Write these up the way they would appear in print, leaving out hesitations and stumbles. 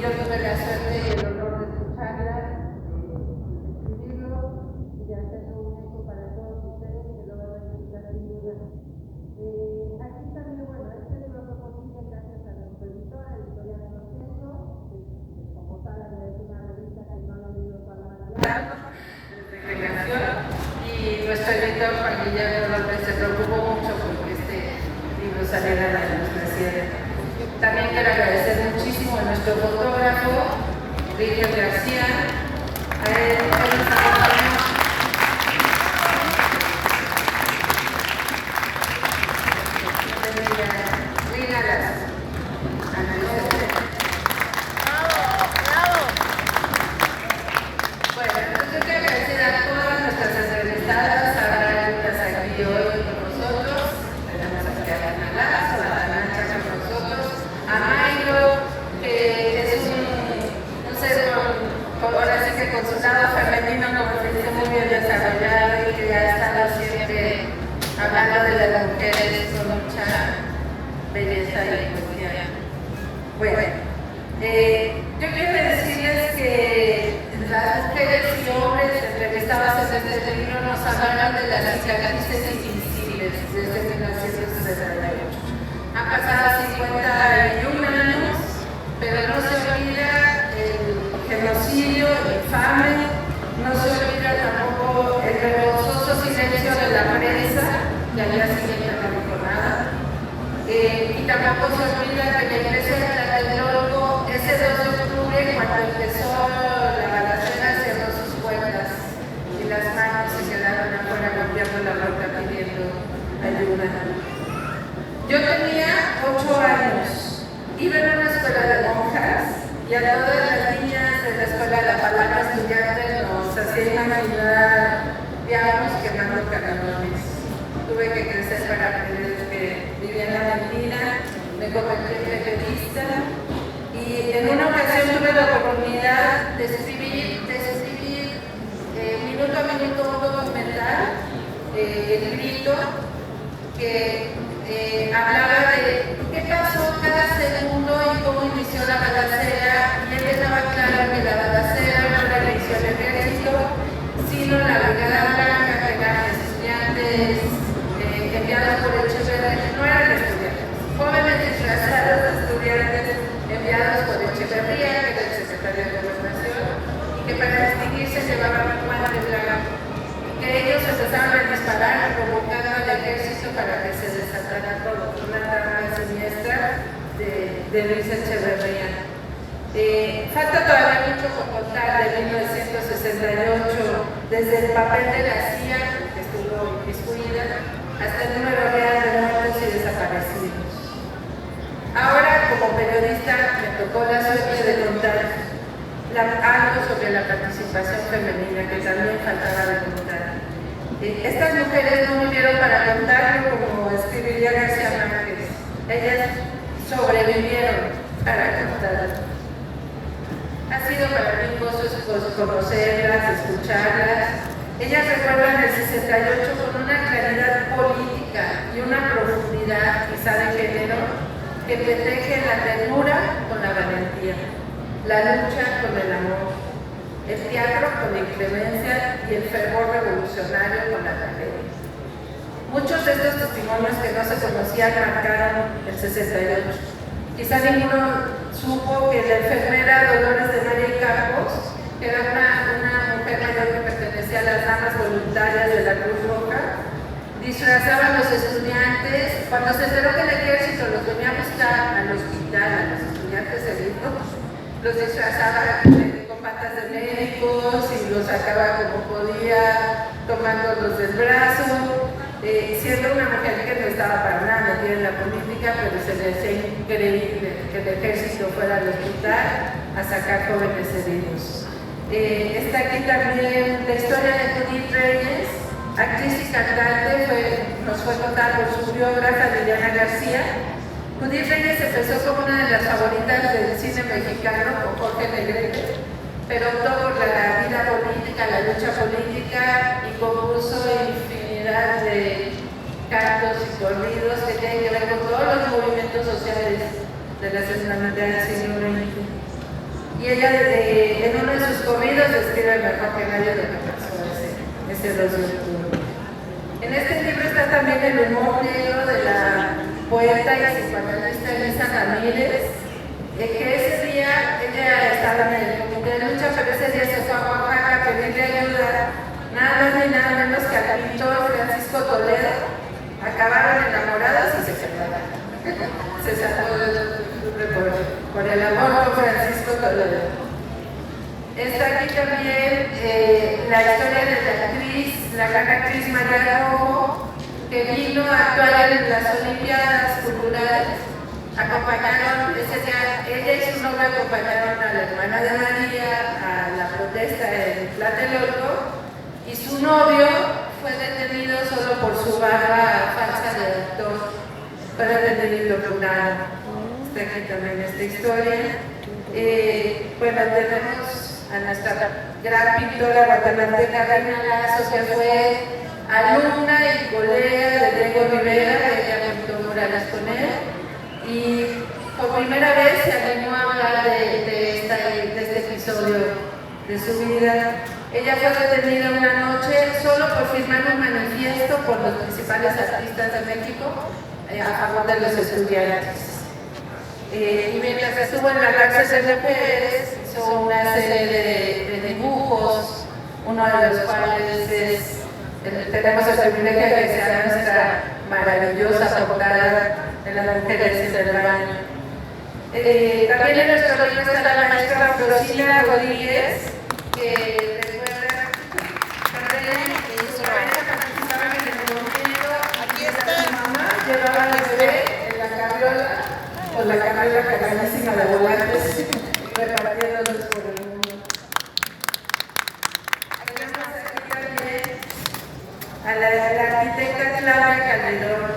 yo tuve la suerte y el honor de escucharla, escribirlo y de hacerlo un eco para todos ustedes que lo van a necesitar sin duda. Aquí también, bueno, este libro fue posible gracias a nuestra editora, Editorial Proceso, que como saben es una revista que no ha leído para la y nuestro editor Juan Guillermo López se preocupó mucho porque este libro saliera a la ilustración. También quiero agradecer muchísimo a nuestro fotógrafo, Ricardo García, a él nos acompañó. Hablando de las mujeres con mucha belleza y poesía. Bueno, yo quiero decirles que las mujeres y hombres entrevistadas en este libro nos hablaron de las cicatrices invisibles desde 1968. Han pasado 51 años, pero no se olvida el genocidio infame, no se olvida tampoco el vergonzoso silencio de la prensa, que al día siguiente no dijo nada, y tampoco se olvida que la iglesia de Tlatelolco, ese 2 de octubre, cuando empezó la balacera, cerró sus puertas y las manos se quedaron afuera golpeando la roca pidiendo ayuda. Yo tenía 8 años, iba en una escuela de monjas y a todas las niñas de la escuela La Palabra Estudiante nos hacían imaginar diablos quemando cañones. Tuve que crecer para aprender que vivía en la mentira, me convertí en periodista y en una ocasión tuve la oportunidad de escribir minuto a minuto un documental, El Grito, que hablaba de qué pasó cada segundo y cómo inició la balacera, y él dejaba claro que la balacera no era la inició del ejército, sino la Brigada Blanca, que eran estudiantes enviados por Echeverría, no eran estudiantes, jóvenes disfrazados de estudiantes enviados por Echeverría, que era el secretario de Gobernación, y que para distinguirse llevaban guantes blancos, que ellos empezaron a disparar provocando al ejército para que se desatara todo, una trama siniestra de Luis Echeverría. Falta todavía mucho por contar de 1968, desde el papel de la CIA, que estuvo inmiscuida, hasta el número real de muertos y desaparecidos. Ahora, como periodista, me tocó la suerte de contar algo sobre la participación femenina, que también faltaba de contar. Estas mujeres no vivieron para contarlo, como escribiría García Márquez. Ellas sobrevivieron para contarlo. Ha sido para mí un gozo conocerlas, escucharlas. Ellas recuerdan el 68 con una claridad política y una profundidad, quizá de género, que protege la ternura con la valentía, la lucha con el amor, el teatro con la inclemencia y el fervor revolucionario con la tragedia. Muchos de estos testimonios que no se conocían marcaron el 68. Quizá ninguno supo que la enfermera Dolores de María Campos, que era una mujer mayor que pertenecía a las damas voluntarias de la Cruz Roja, disfrazaba a los estudiantes. Cuando se enteró que el ejército los venía a buscar al hospital, a los estudiantes heridos, los disfrazaba con patas de médicos y los sacaba como podía, tomándolos del brazo, siendo una mujer que no estaba para nada metida en la política, pero se le hacía increíble que el ejército fuera al hospital a sacar jóvenes heridos. Está aquí también la historia de Judith Reyes, actriz y cantante, nos fue contada por su biógrafa Liliana García. Judith Reyes empezó como una de las favoritas del cine mexicano con Jorge Negrete, pero optó por la vida política, la lucha política, y compuso infinidad de cantos y corridos que tienen que ver con todos los movimientos sociales de las humanidades del siglo XX. y ella en uno de sus corridos describe mejor que nadie lo que pasó ese 2 de octubre. En este libro está también el humor negro de la poeta y psicoanalista Elisa Ramírez, que ese día ella estaba en el comité de lucha, pero ese día se fue a Oaxaca a pedirle ayuda, nada más ni nada menos que al pintor Francisco Toledo. Acabaron enamorados y se separaron. Se sacó por el amor con Francisco Toledo. Está aquí también la historia de la actriz, la gran actriz María Rojo, que vino a actuar en las Olimpiadas Culturales. Acompañaron, ese día, ella y su novia acompañaron a la hermana de María a la protesta en Tlatelolco, y su novio fue detenido solo por su barba falsa de actor, fue detenido por nada. Está aquí también esta historia. Bueno, tenemos a nuestra gran pintora guatemalteca Reina Lazo, que fue alumna y colega de Diego Rivera. Ella pintó murales con él, y por primera vez se animó a hablar de este episodio de su vida. Ella fue detenida una noche solo por firmar un manifiesto por los principales artistas de México a favor de los estudiantes. Y mientras estuvo en la cárcel de mujeres, hizo una serie de dibujos, uno de los cuales tenemos el privilegio de que sea nuestra maravillosa portada de las mujeres en el baño. También en nuestro libro está la maestra Rosina Rodríguez, que recuerda cuando ella y su pareja participaban en el movimiento. Aquí está. Su mamá llevaba al bebé en la carriola, o la carriola carísima de volantes, repartiéndolos por el mundo. Tenemos aquí también a la arquitecta Claudia Calderón,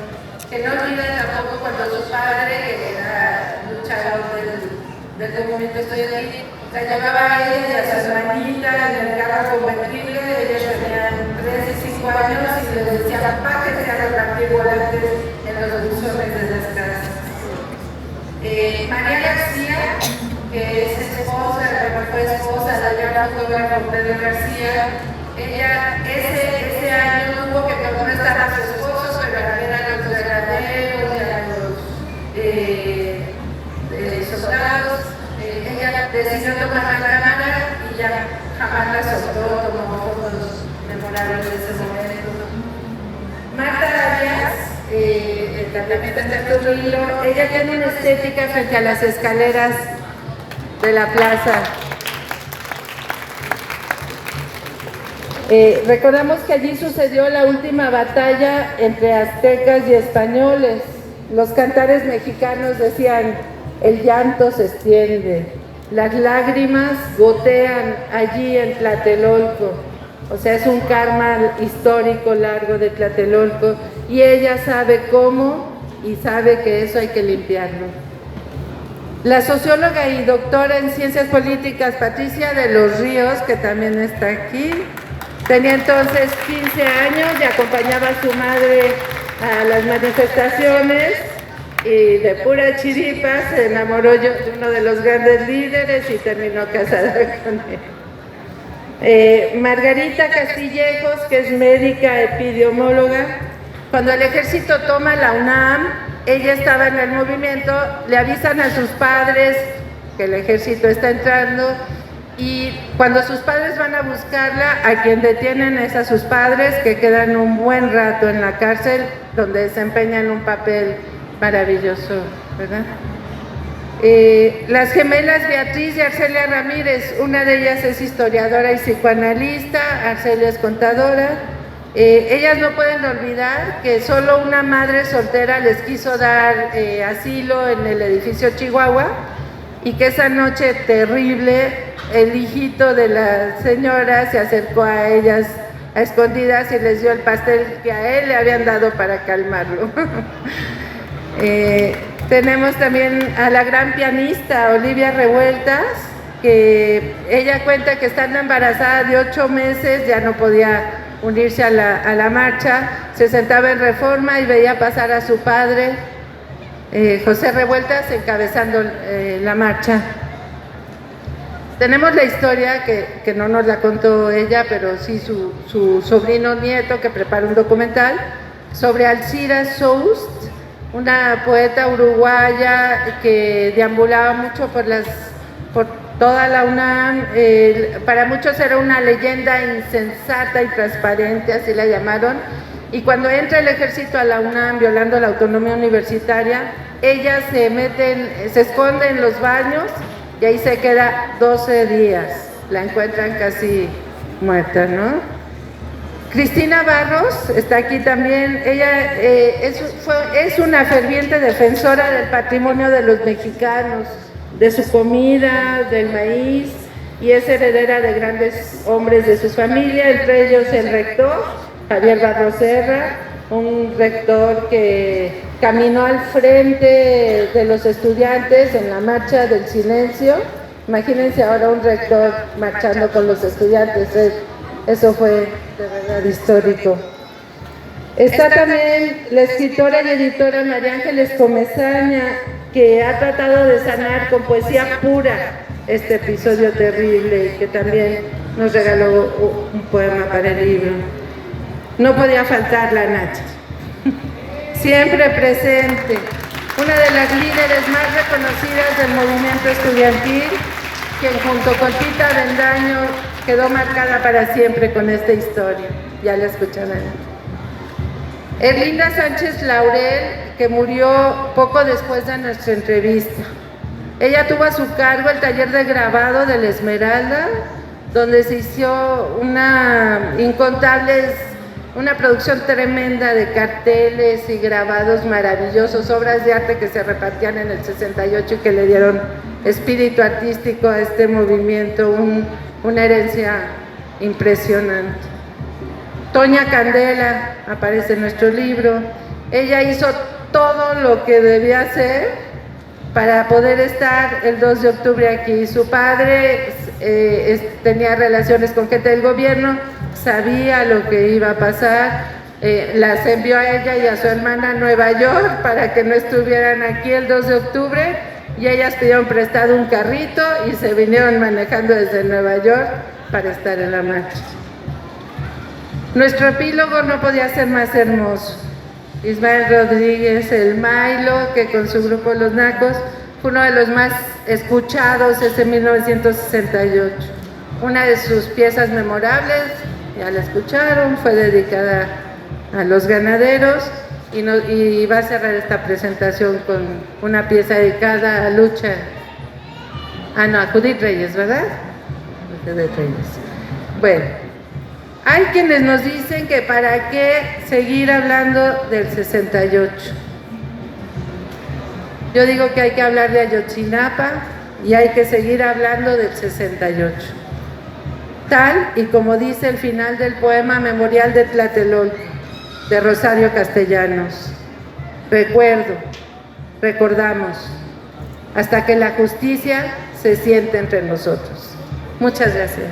que no olvida tampoco cuando su padre, que era luchador del movimiento estudiantil, la llevaba a ella y a su hermanita en el carro convertible. Ellos tenían 3 y 5 años y les decía: papá, que se haga repartir volantes en los buzones de las casas. María García, que es esposa, fue esposa de la gran fotógrafa Pedro García, ella ese año tuvo que contrastar a su esposo, pero eran los granaderos y a los soldados. Ella decidió tomar la cámara y ya jamás la soltó, tomó fotos memorables de ese momento. Marta Arias, también está en tu libro, ella tiene una estética frente a las escaleras de la plaza. Recordamos que allí sucedió la última batalla entre aztecas y españoles. Los cantares mexicanos decían: el llanto se extiende, las lágrimas gotean allí en Tlatelolco. O sea, es un karma histórico largo de Tlatelolco, y ella sabe cómo y sabe que eso hay que limpiarlo. La socióloga y doctora en ciencias políticas Patricia de los Ríos, que también está aquí, tenía entonces 15 años y acompañaba a su madre a las manifestaciones, y de pura chiripa se enamoró de uno de los grandes líderes y terminó casada con él. Margarita Castillejos, que es médica epidemióloga, cuando el ejército toma la UNAM, ella estaba en el movimiento, le avisan a sus padres que el ejército está entrando, y cuando sus padres van a buscarla, a quien detienen es a sus padres, que quedan un buen rato en la cárcel, donde desempeñan un papel maravilloso, ¿verdad? Las gemelas Beatriz y Arcelia Ramírez, una de ellas es historiadora y psicoanalista, Arcelia es contadora. Ellas no pueden olvidar que solo una madre soltera les quiso dar asilo en el edificio Chihuahua, y que esa noche terrible el hijito de la señora se acercó a ellas a escondidas y les dio el pastel que a él le habían dado para calmarlo. Tenemos también a la gran pianista Olivia Revueltas, que ella cuenta que estando embarazada de 8 meses ya no podía unirse a la marcha, se sentaba en Reforma y veía pasar a su padre, José Revueltas, encabezando la marcha. Tenemos la historia que no nos la contó ella, pero sí su sobrino nieto, que prepara un documental sobre Alcira Soust, una poeta uruguaya que deambulaba mucho por toda la UNAM. Para muchos era una leyenda insensata y transparente, así la llamaron, y cuando entra el ejército a la UNAM violando la autonomía universitaria, ella se esconde en los baños y ahí se queda 12 días, la encuentran casi muerta, ¿no? Cristina Barros está aquí también. Ella es una ferviente defensora del patrimonio de los mexicanos, de su comida, del maíz, y es heredera de grandes hombres de su familia, entre ellos el rector Javier Barros Serra, un rector que caminó al frente de los estudiantes en la marcha del silencio. Imagínense ahora un rector marchando con los estudiantes, eso fue de verdad histórico. Está también la escritora y editora María Ángeles Comesaña, que ha tratado de sanar con poesía pura este episodio terrible y que también nos regaló un poema para el libro. No podía faltar la Nacha, siempre presente, una de las líderes más reconocidas del movimiento estudiantil, quien junto con Tita Avendaño quedó marcada para siempre con esta historia. Ya la escucharán. Erlinda Sánchez Laurel, que murió poco después de nuestra entrevista. Ella tuvo a su cargo el taller de grabado de La Esmeralda, donde se hizo una producción tremenda de carteles y grabados maravillosos, obras de arte que se repartían en el 68 y que le dieron espíritu artístico a este movimiento, una herencia impresionante. Toña Candela aparece en nuestro libro. Ella hizo todo lo que debía hacer para poder estar el 2 de octubre aquí. Su padre tenía relaciones con gente del gobierno, sabía lo que iba a pasar, las envió a ella y a su hermana a Nueva York para que no estuvieran aquí el 2 de octubre, y ellas pidieron prestado un carrito y se vinieron manejando desde Nueva York para estar en la marcha. Nuestro epílogo no podía ser más hermoso. Ismael Rodríguez, el Mailo, que con su grupo Los Nacos fue uno de los más escuchados ese 1968. Una de sus piezas memorables, ya la escucharon, fue dedicada a los ganaderos, y va a cerrar esta presentación con una pieza dedicada a Lucha, a Judith Reyes, ¿verdad? Judith Reyes. Bueno, hay quienes nos dicen que para qué seguir hablando del 68. Yo digo que hay que hablar de Ayotzinapa y hay que seguir hablando del 68. Tal y como dice el final del poema Memorial de Tlatelolco, de Rosario Castellanos. Recordamos, hasta que la justicia se siente entre nosotros. Muchas gracias.